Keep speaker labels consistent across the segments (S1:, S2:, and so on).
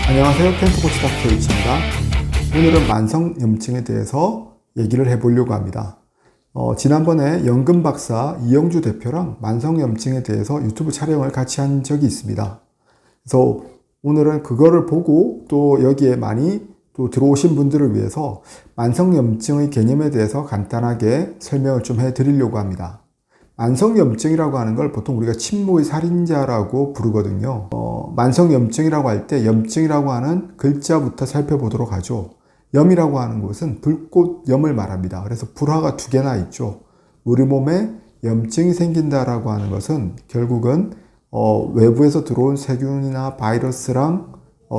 S1: 안녕하세요. 캠프코치 닥터 H입니다. 오늘은 만성염증에 대해서 얘기를 해보려고 합니다. 지난번에 연금 박사 이영주 대표랑 만성염증에 대해서 유튜브 촬영을 같이 한 적이 있습니다. 그래서 오늘은 그거를 보고 또 여기에 많이 또 들어오신 분들을 위해서 만성염증의 개념에 대해서 간단하게 설명을 좀 해드리려고 합니다. 만성염증이라고 하는 걸 보통 우리가 침묵의 살인자라고 부르거든요. 만성염증이라고 할 때 염증이라고 하는 글자부터 살펴보도록 하죠. 염이라고 하는 것은 불꽃염을 말합니다. 그래서 불화가 두 개나 있죠. 우리 몸에 염증이 생긴다라고 하는 것은 결국은 외부에서 들어온 세균이나 바이러스랑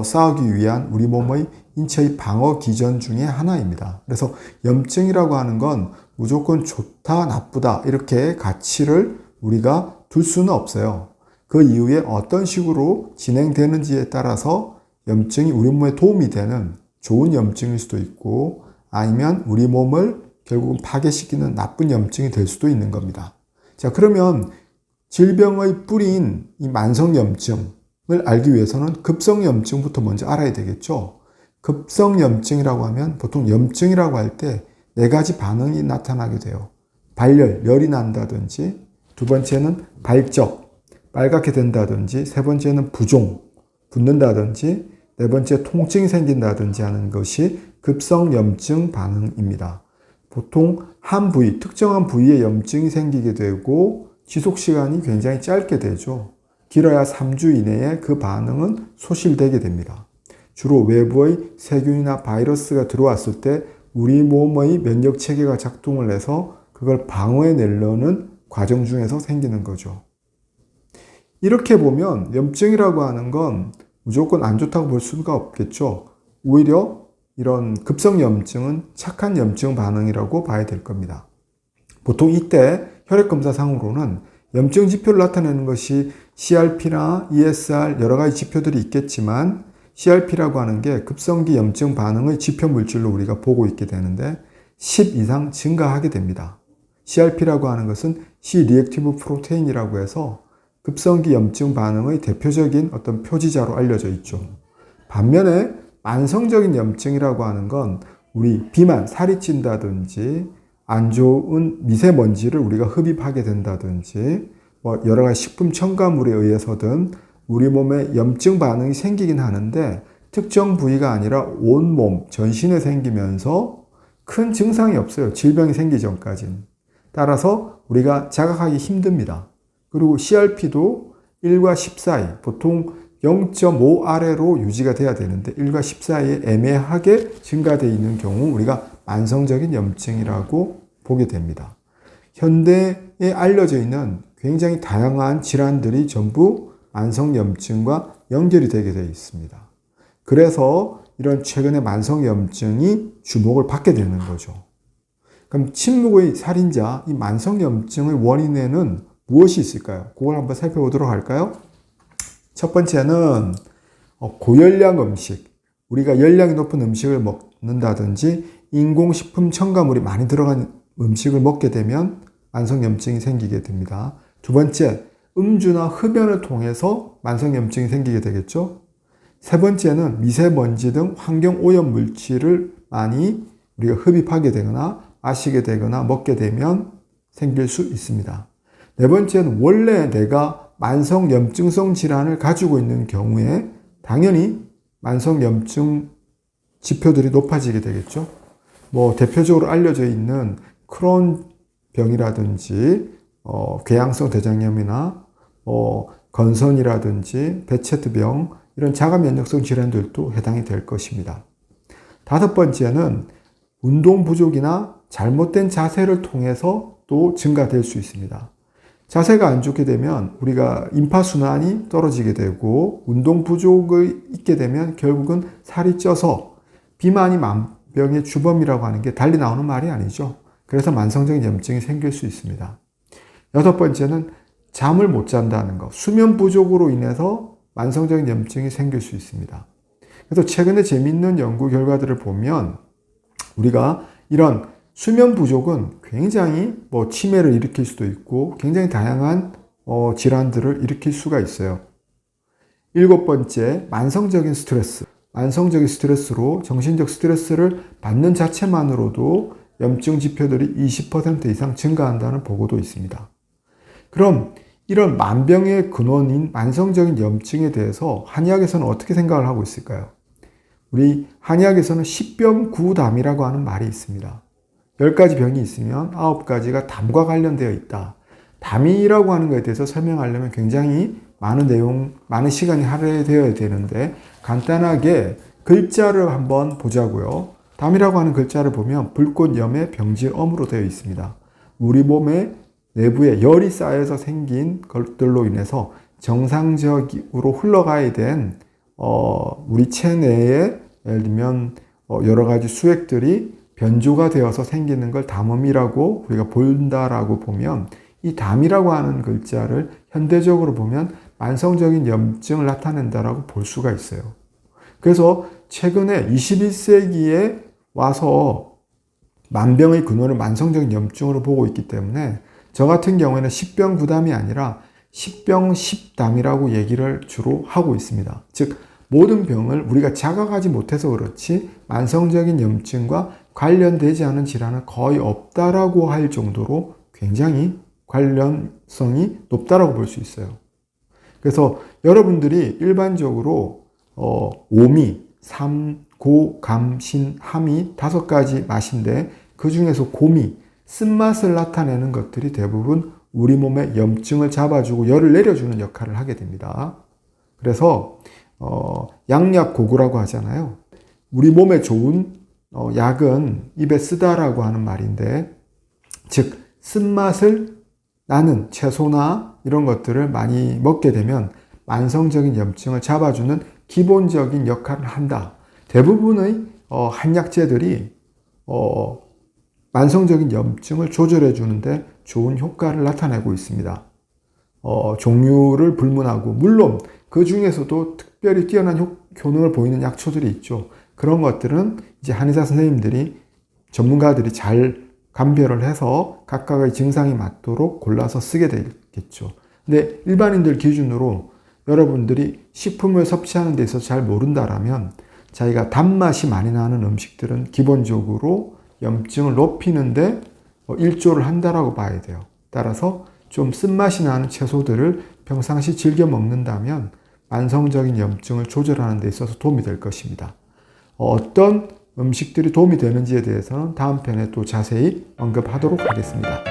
S1: 싸우기 위한 우리 몸의 인체의 방어 기전 중에 하나입니다. 그래서 염증이라고 하는 건 무조건 좋다, 나쁘다 이렇게 가치를 우리가 둘 수는 없어요. 그 이후에 어떤 식으로 진행되는지에 따라서 염증이 우리 몸에 도움이 되는 좋은 염증일 수도 있고 아니면 우리 몸을 결국은 파괴시키는 나쁜 염증이 될 수도 있는 겁니다. 자, 그러면 질병의 뿌리인 이 만성염증을 알기 위해서는 급성염증부터 먼저 알아야 되겠죠. 급성염증이라고 하면 보통 염증이라고 할 때 네 가지 반응이 나타나게 돼요. 발열, 열이 난다든지, 두 번째는 발적, 빨갛게 된다든지, 세 번째는 부종, 붓는다든지, 네 번째 통증이 생긴다든지 하는 것이 급성염증 반응입니다. 보통 한 부위, 특정한 부위에 염증이 생기게 되고 지속시간이 굉장히 짧게 되죠. 길어야 3주 이내에 그 반응은 소실되게 됩니다. 주로 외부의 세균이나 바이러스가 들어왔을 때 우리 몸의 면역체계가 작동을 해서 그걸 방어해내려는 과정 중에서 생기는 거죠. 이렇게 보면 염증이라고 하는 건 무조건 안 좋다고 볼 수가 없겠죠. 오히려 이런 급성염증은 착한 염증 반응이라고 봐야 될 겁니다. 보통 이때 혈액검사상으로는 염증 지표를 나타내는 것이 CRP나 ESR 여러 가지 지표들이 있겠지만 CRP라고 하는 게 급성기 염증 반응의 지표 물질로 우리가 보고 있게 되는데 10 이상 증가하게 됩니다. CRP라고 하는 것은 C-리액티브 프로테인이라고 해서 급성기 염증 반응의 대표적인 어떤 표지자로 알려져 있죠. 반면에 만성적인 염증이라고 하는 건 우리 비만, 살이 찐다든지 안 좋은 미세먼지를 우리가 흡입하게 된다든지 여러 가지 식품 첨가물에 의해서든 우리 몸에 염증 반응이 생기긴 하는데 특정 부위가 아니라 온몸, 전신에 생기면서 큰 증상이 없어요. 질병이 생기기 전까지는. 따라서 우리가 자각하기 힘듭니다. 그리고 CRP도 1과 10 사이, 보통 0.5 아래로 유지가 돼야 되는데 1과 10 사이에 애매하게 증가되어 있는 경우 우리가 만성적인 염증이라고 보게 됩니다. 현대에 알려져 있는 굉장히 다양한 질환들이 전부 만성염증과 연결이 되게 되어 있습니다. 그래서 이런 최근에 만성염증이 주목을 받게 되는 거죠. 그럼 침묵의 살인자, 이 만성염증의 원인에는 무엇이 있을까요? 그걸 한번 살펴보도록 할까요? 첫 번째는 고열량 음식, 우리가 열량이 높은 음식을 먹는다든지 인공식품 첨가물이 많이 들어간 음식을 먹게 되면 만성염증이 생기게 됩니다. 두 번째, 음주나 흡연을 통해서 만성염증이 생기게 되겠죠. 세 번째는 미세먼지 등 환경오염 물질을 많이 우리가 흡입하게 되거나 마시게 되거나 먹게 되면 생길 수 있습니다. 네 번째는 원래 내가 만성염증성 질환을 가지고 있는 경우에 당연히 만성염증 지표들이 높아지게 되겠죠. 대표적으로 알려져 있는 크론 병이라든지 궤양성 대장염이나 건선이라든지 베체트병 이런 자가면역성 질환들도 해당이 될 것입니다. 다섯 번째는 운동 부족이나 잘못된 자세를 통해서 또 증가될 수 있습니다. 자세가 안 좋게 되면 우리가 임파순환이 떨어지게 되고 운동 부족이 있게 되면 결국은 살이 쪄서 비만이 만병의 주범이라고 하는 게 달리 나오는 말이 아니죠. 그래서 만성적인 염증이 생길 수 있습니다. 여섯 번째는 잠을 못 잔다는 것, 수면 부족으로 인해서 만성적인 염증이 생길 수 있습니다. 그래서 최근에 재미있는 연구 결과들을 보면 우리가 이런 수면 부족은 굉장히 치매를 일으킬 수도 있고 굉장히 다양한 질환들을 일으킬 수가 있어요. 일곱 번째, 만성적인 스트레스. 만성적인 스트레스로 정신적 스트레스를 받는 자체만으로도 염증 지표들이 20% 이상 증가한다는 보고도 있습니다. 그럼 이런 만병의 근원인 만성적인 염증에 대해서 한의학에서는 어떻게 생각을 하고 있을까요? 우리 한의학에서는 10병9담이라고 하는 말이 있습니다. 10가지 병이 있으면 9가지가 담과 관련되어 있다. 담이라고 하는 것에 대해서 설명하려면 굉장히 많은 시간이 할애되어야 되는데 간단하게 글자를 한번 보자고요. 담이라고 하는 글자를 보면 불꽃, 염의 병질, 엄으로 되어 있습니다. 우리 몸의 내부에 열이 쌓여서 생긴 것들로 인해서 정상적으로 흘러가야 된 우리 체내에 예를 들면 여러 가지 수액들이 변조가 되어서 생기는 걸 담음이라고 우리가 본다라고 보면 이 담이라고 하는 글자를 현대적으로 보면 만성적인 염증을 나타낸다라고 볼 수가 있어요. 그래서 최근에 21세기에 와서 만병의 근원을 만성적인 염증으로 보고 있기 때문에 저 같은 경우에는 10병9담이 아니라 10병10담이라고 얘기를 주로 하고 있습니다. 즉 모든 병을 우리가 자각하지 못해서 그렇지 만성적인 염증과 관련되지 않은 질환은 거의 없다라고 할 정도로 굉장히 관련성이 높다라고 볼 수 있어요. 그래서 여러분들이 일반적으로 오미, 삼, 고, 감, 신, 함이 5가지 맛인데 그 중에서 고미, 쓴맛을 나타내는 것들이 대부분 우리 몸의 염증을 잡아주고 열을 내려주는 역할을 하게 됩니다. 그래서 양약고구라고 하잖아요. 우리 몸에 좋은 약은 입에 쓰다라고 하는 말인데 즉 쓴맛을 나는 채소나 이런 것들을 많이 먹게 되면 만성적인 염증을 잡아주는 기본적인 역할을 한다. 대부분의 한약재들이 만성적인 염증을 조절해 주는데 좋은 효과를 나타내고 있습니다. 종류를 불문하고 물론 그 중에서도 특별히 뛰어난 효능을 보이는 약초들이 있죠. 그런 것들은 이제 한의사 선생님들이 전문가들이 잘 감별을 해서 각각의 증상이 맞도록 골라서 쓰게 되겠죠. 근데 일반인들 기준으로 여러분들이 식품을 섭취하는 데 있어서 잘 모른다라면 자기가 단맛이 많이 나는 음식들은 기본적으로 염증을 높이는데 일조를 한다라고 봐야 돼요. 따라서 좀 쓴맛이 나는 채소들을 평상시 즐겨 먹는다면 만성적인 염증을 조절하는 데 있어서 도움이 될 것입니다. 어떤 음식들이 도움이 되는지에 대해서는 다음 편에 또 자세히 언급하도록 하겠습니다.